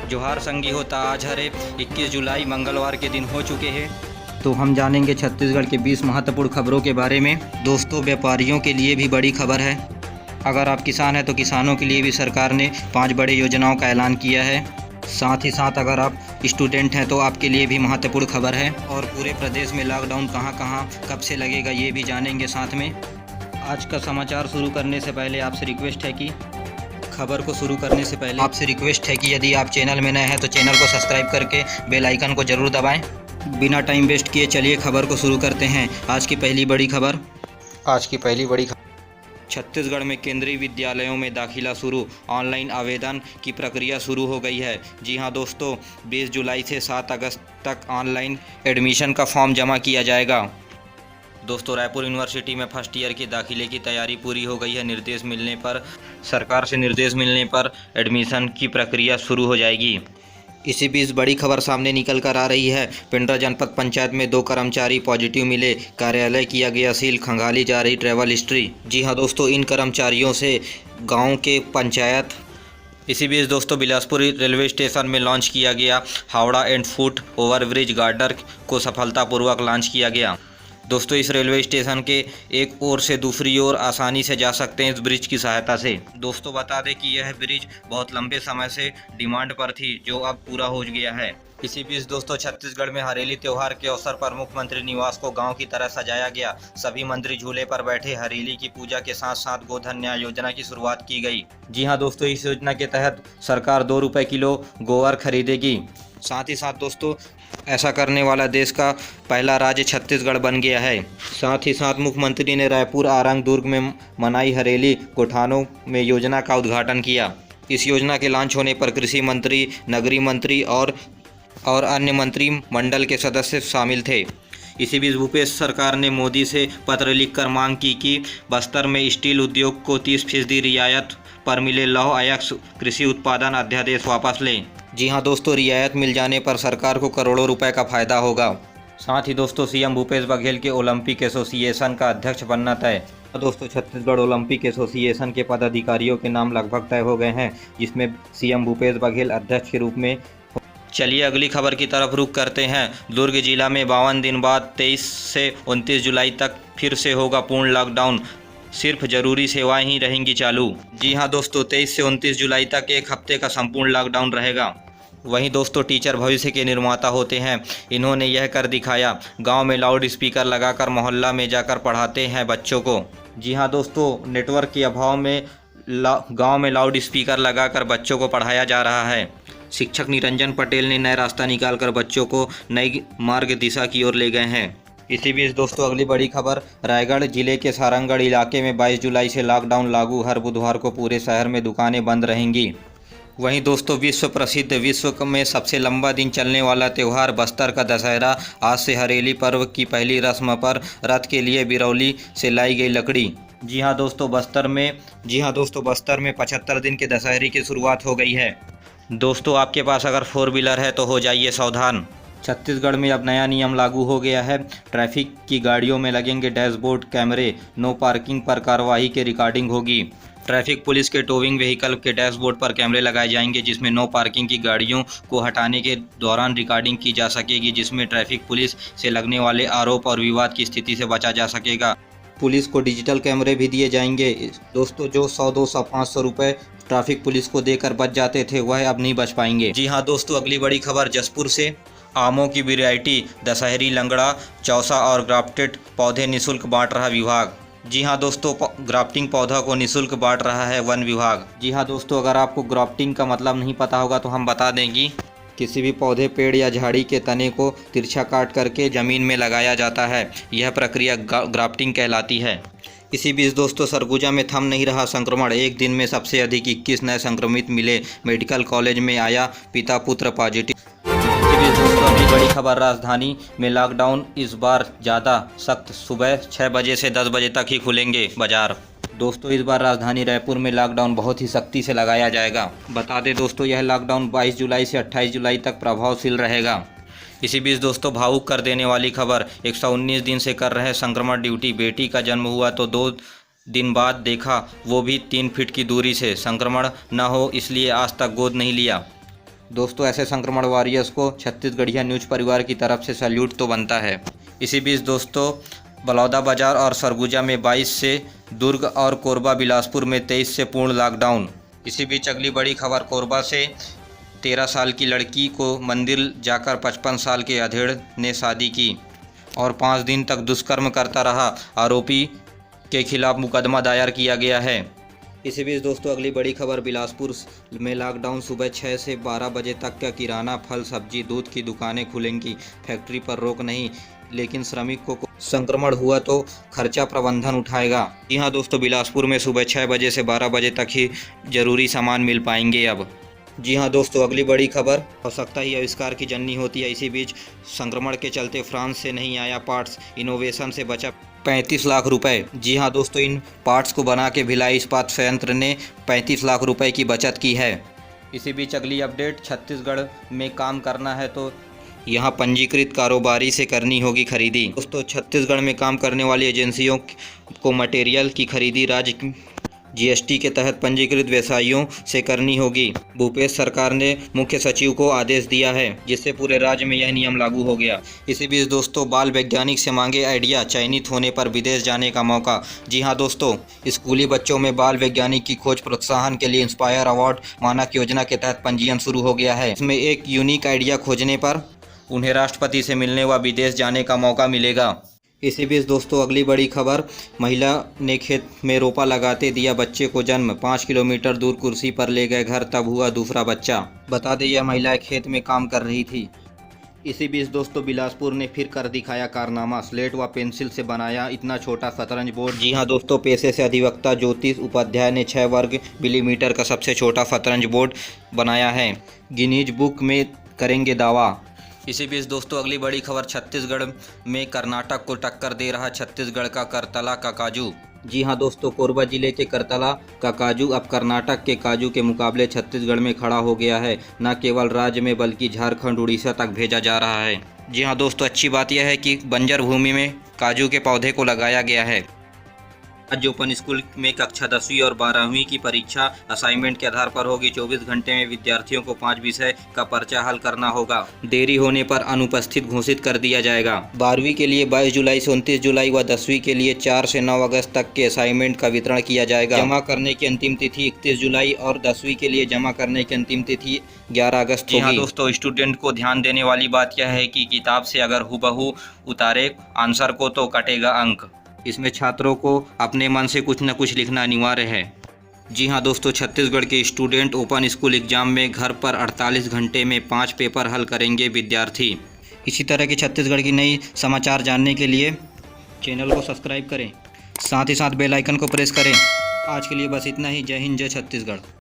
जोहार संगी होता आज हरे 21 जुलाई मंगलवार के दिन हो चुके हैं। तो हम जानेंगे छत्तीसगढ़ के 20 महत्वपूर्ण खबरों के बारे में। दोस्तों, व्यापारियों के लिए भी बड़ी खबर है। अगर आप किसान हैं तो किसानों के लिए भी सरकार ने 5 बड़े योजनाओं का ऐलान किया है। साथ ही साथ अगर आप स्टूडेंट हैं तो आपके लिए भी महत्वपूर्ण खबर है। और पूरे प्रदेश में लॉकडाउन कहां कहां कब से लगेगा ये भी जानेंगे साथ में। आज का समाचार शुरू करने से पहले आपसे रिक्वेस्ट है कि यदि आप चैनल में नए हैं तो चैनल को सब्सक्राइब करके बेल आइकन को जरूर दबाएं। बिना टाइम वेस्ट किए चलिए खबर को शुरू करते हैं। आज की पहली बड़ी खबर छत्तीसगढ़ में केंद्रीय विद्यालयों में दाखिला शुरू। ऑनलाइन आवेदन की प्रक्रिया शुरू हो गई है। जी हां दोस्तों, 20 जुलाई से 7 अगस्त तक ऑनलाइन एडमिशन का फॉर्म जमा किया जाएगा। दोस्तों, रायपुर यूनिवर्सिटी में फर्स्ट ईयर के दाखिले की तैयारी पूरी हो गई है। सरकार से निर्देश मिलने पर एडमिशन की प्रक्रिया शुरू हो जाएगी। इसी बीच बड़ी खबर सामने निकल कर आ रही है। पिंडरा जनपद पंचायत में 2 कर्मचारी पॉजिटिव मिले। कार्यालय किया गया सील, खंगाली जा रही ट्रैवल हिस्ट्री। जी हां दोस्तों, इन कर्मचारियों से गांव के पंचायत। इसी बीच दोस्तों, बिलासपुर रेलवे स्टेशन में लॉन्च किया गया Howrah and foot overbridge girder को सफलतापूर्वक लॉन्च किया गया। दोस्तों, इस रेलवे स्टेशन के एक ओर से दूसरी ओर आसानी से जा सकते हैं इस ब्रिज की सहायता से। दोस्तों, बता दें कि यह ब्रिज बहुत लंबे समय से डिमांड पर थी, जो अब पूरा हो गया है। इसी बीच दोस्तों, छत्तीसगढ़ में हरेली त्योहार के अवसर पर मुख्यमंत्री निवास को गांव की तरह सजाया गया। सभी मंत्री झूले पर बैठे। हरेली की पूजा के साथ साथ गोधन न्याय योजना की शुरुआत की गई। जी हां दोस्तों, इस योजना के तहत सरकार 2 रुपये किलो गोबर खरीदेगी। साथ ही साथ दोस्तों, ऐसा करने वाला देश का पहला राज्य छत्तीसगढ़ बन गया है। साथ ही साथ मुख्यमंत्री ने रायपुर, आरंग, दुर्ग में मनाई हरेली गोठानों में योजना का उद्घाटन किया। इस योजना के लॉन्च होने पर कृषि मंत्री, नगरीय मंत्री और अन्य मंत्रिमंडल के सदस्य शामिल थे। इसी बीच भूपेश सरकार ने मोदी से पत्र लिखकर मांग की कि बस्तर में स्टील उद्योग को 30% रियायत पर मिले लौह अयस्क कृषि उत्पादन अध्यादेश वापस लें। जी हां दोस्तों, रियायत मिल जाने पर सरकार को करोड़ों रुपए का फायदा होगा। साथ ही दोस्तों, सीएम भूपेश बघेल के ओलंपिक एसोसिएशन का अध्यक्ष बनना तय। दोस्तों, छत्तीसगढ़ ओलंपिक एसोसिएशन के पदाधिकारियों के नाम लगभग तय हो गए हैं, जिसमें सीएम भूपेश बघेल अध्यक्ष के रूप में। चलिए अगली खबर की तरफ रुख करते हैं। दुर्ग जिला में 52 दिन बाद 23 से 29 जुलाई तक फिर से होगा पूर्ण लॉकडाउन। सिर्फ जरूरी सेवाएं ही रहेंगी चालू। जी हां दोस्तों, 23 से 29 जुलाई तक एक हफ्ते का संपूर्ण लॉकडाउन रहेगा। वहीं दोस्तों, टीचर भविष्य के निर्माता होते हैं। इन्होंने यह कर दिखाया। गांव में लाउड स्पीकर लगाकर मोहल्ला में जाकर पढ़ाते हैं बच्चों को। जी हां दोस्तों, नेटवर्क के अभाव में गांव में लाउड स्पीकर लगाकर बच्चों को पढ़ाया जा रहा है। शिक्षक निरंजन पटेल ने नया रास्ता निकालकर बच्चों को नई मार्ग दिशा की ओर ले गए हैं। इसी बीच दोस्तों, अगली बड़ी खबर। रायगढ़ जिले के सारंगगढ़ इलाके में 22 जुलाई से लॉकडाउन लागू। हर बुधवार को पूरे शहर में दुकानें बंद रहेंगी। वहीं दोस्तों, विश्व में सबसे लंबा दिन चलने वाला त्यौहार बस्तर का दशहरा आज से हरेली पर्व की पहली रस्म पर रथ के लिए बिरौली से लाई गई लकड़ी। जी हां दोस्तों, बस्तर में 75 दिन के दशहरे की शुरुआत हो गई है। दोस्तों, आपके पास अगर 4 व्हीलर है तो हो जाइए सावधान। छत्तीसगढ़ में अब नया नियम लागू हो गया है। ट्रैफिक की गाड़ियों में लगेंगे डैशबोर्ड कैमरे। नो पार्किंग पर कार्रवाई की रिकॉर्डिंग होगी। ट्रैफिक पुलिस के टोविंग व्हीकल के डैशबोर्ड पर कैमरे लगाए जाएंगे, जिसमें नो पार्किंग की गाड़ियों को हटाने के दौरान रिकॉर्डिंग की जा सकेगी, जिसमें ट्रैफिक पुलिस से लगने वाले आरोप और विवाद की स्थिति से बचा जा सकेगा। पुलिस को डिजिटल कैमरे भी दिए जाएंगे। दोस्तों, जो 100, 200, 500 रुपये ट्रैफिक पुलिस को देकर बच जाते थे, वह अब नहीं बच पाएंगे। जी हाँ दोस्तों, अगली बड़ी खबर जसपुर से। आमों की वैरायटी दशहरी, लंगड़ा, चौसा और ग्राफ्टेड पौधे निःशुल्क बांट रहा विभाग। जी हाँ दोस्तों, ग्राफ्टिंग पौधा को निःशुल्क बांट रहा है वन विभाग। जी हाँ दोस्तों, अगर आपको ग्राफ्टिंग का मतलब नहीं पता होगा तो हम बता देंगे। किसी भी पौधे, पेड़ या झाड़ी के तने को तिरछा काट करके ज़मीन में लगाया जाता है। यह प्रक्रिया ग्राफ्टिंग कहलाती है। इसी बीच दोस्तों, सरगुजा में थम नहीं रहा संक्रमण। एक दिन में सबसे अधिक 21 नए संक्रमित मिले। मेडिकल कॉलेज में आया पिता पुत्र पॉजिटिव। इसी बीच दोस्तों, अगली बड़ी खबर। राजधानी में लॉकडाउन इस बार ज़्यादा सख्त। सुबह 6 बजे से 10 बजे तक ही खुलेंगे बाजार। दोस्तों, इस बार राजधानी रायपुर में लॉकडाउन बहुत ही सख्ती से लगाया जाएगा। बता दें दोस्तों, यह लॉकडाउन 22 जुलाई से 28 जुलाई तक प्रभावशील रहेगा। इसी बीच दोस्तों, भावुक कर देने वाली खबर। 119 दिन से कर रहे संक्रमण ड्यूटी। बेटी का जन्म हुआ तो 2 दिन बाद देखा, वो भी 3 फीट की दूरी से। संक्रमण न हो इसलिए आज तक गोद नहीं लिया। दोस्तों ऐसे संक्रमण वॉरियर्स को छत्तीसगढ़िया न्यूज परिवार की तरफ से सैल्यूट तो बनता है। इसी बीच दोस्तों बलौदाबाजार और सरगुजा में 22 से, दुर्ग और कोरबा बिलासपुर में 23 से पूर्ण लॉकडाउन। इसी बीच अगली बड़ी खबर कोरबा से 13 साल की लड़की को मंदिर जाकर 55 साल के अधेड़ ने शादी की और 5 दिन तक दुष्कर्म करता रहा आरोपी के खिलाफ मुकदमा दायर किया गया है। इसी बीच दोस्तों अगली बड़ी खबर बिलासपुर में लॉकडाउन, सुबह 6 से 12 बजे तक का किराना, फल सब्जी, दूध की दुकानें खुलेंगी। फैक्ट्री पर रोक नहीं, लेकिन श्रमिक को संक्रमण हुआ तो खर्चा प्रबंधन उठाएगा। जी हाँ दोस्तों, बिलासपुर में सुबह 6 बजे से 12 बजे तक ही जरूरी सामान मिल पाएंगे अब। जी हाँ दोस्तों, अगली बड़ी खबर, आवश्यकता ही आविष्कार की जननी होती है। इसी बीच संक्रमण के चलते फ्रांस से नहीं आया पार्ट्स, इनोवेशन से बचा 35 लाख रुपए। जी हाँ दोस्तों, इन पार्ट्स को बना के भिलाई इस्पात संयंत्र ने 35 लाख रुपए की बचत की है। इसी बीच अगली अपडेट, छत्तीसगढ़ में काम करना है तो यहाँ पंजीकृत कारोबारी से करनी होगी खरीदी। दोस्तों छत्तीसगढ़ में काम करने वाली एजेंसियों को मटेरियल की खरीदी राज्य जीएसटी के तहत पंजीकृत व्यवसायियों से करनी होगी। भूपेश सरकार ने मुख्य सचिव को आदेश दिया है, जिससे पूरे राज्य में यह नियम लागू हो गया। इसी बीच दोस्तों बाल वैज्ञानिक से मांगे आइडिया, चयनित होने पर विदेश जाने का मौका। जी हां दोस्तों, स्कूली बच्चों में बाल वैज्ञानिक की खोज प्रोत्साहन के लिए इंस्पायर अवार्ड मानक योजना के तहत पंजीयन शुरू हो गया है। इसमें एक यूनिक आइडिया खोजने पर उन्हें राष्ट्रपति से मिलने व विदेश जाने का मौका मिलेगा। इसी बीच दोस्तों अगली बड़ी खबर, महिला ने खेत में रोपा लगाते दिया बच्चे को जन्म, 5 किलोमीटर दूर कुर्सी पर ले गए घर, तब हुआ दूसरा बच्चा। बता दें यह महिला खेत में काम कर रही थी। इसी बीच दोस्तों बिलासपुर ने फिर कर दिखाया कारनामा, स्लेट व पेंसिल से बनाया इतना छोटा शतरंज बोर्ड। जी हां दोस्तों, पेशे से अधिवक्ता ज्योतिष उपाध्याय ने 6 वर्ग मिलीमीटर का सबसे छोटा शतरंज बोर्ड बनाया है, गिनीज बुक में करेंगे दावा। इसी बीच दोस्तों अगली बड़ी खबर, छत्तीसगढ़ में कर्नाटक को टक्कर दे रहा छत्तीसगढ़ का करतला का काजू। जी हां दोस्तों, कोरबा जिले के करतला का काजू अब कर्नाटक के काजू के मुकाबले छत्तीसगढ़ में खड़ा हो गया है। न केवल राज्य में बल्कि झारखंड, उड़ीसा तक भेजा जा रहा है। जी हां दोस्तों, अच्छी बात यह है कि बंजर भूमि में काजू के पौधे को लगाया गया है। राज्य ओपन स्कूल में कक्षा 10वीं और 12वीं की परीक्षा असाइनमेंट के आधार पर होगी। 24 घंटे में विद्यार्थियों को 5 विषय का पर्चा हल करना होगा। देरी होने पर अनुपस्थित घोषित कर दिया जाएगा। 12वीं के लिए 22 जुलाई से 29 जुलाई व 10वीं के लिए 4 से 9 अगस्त तक के असाइनमेंट का वितरण किया जाएगा। जमा करने की अंतिम तिथि 31 जुलाई और 10वीं के लिए जमा करने की अंतिम तिथि 11 अगस्त होगी। दोस्तों स्टूडेंट को ध्यान देने वाली बात यह है कि किताब से अगर हुबहू उतारे आंसर को तो कटेगा अंक। इसमें छात्रों को अपने मन से कुछ न कुछ लिखना अनिवार्य है। जी हां दोस्तों, छत्तीसगढ़ के स्टूडेंट ओपन स्कूल एग्जाम में घर पर 48 घंटे में 5 पेपर हल करेंगे विद्यार्थी। इसी तरह के छत्तीसगढ़ की नई समाचार जानने के लिए चैनल को सब्सक्राइब करें, साथ ही साथ बेल आइकन को प्रेस करें। आज के लिए बस इतना ही। जय हिंद, जय छत्तीसगढ़।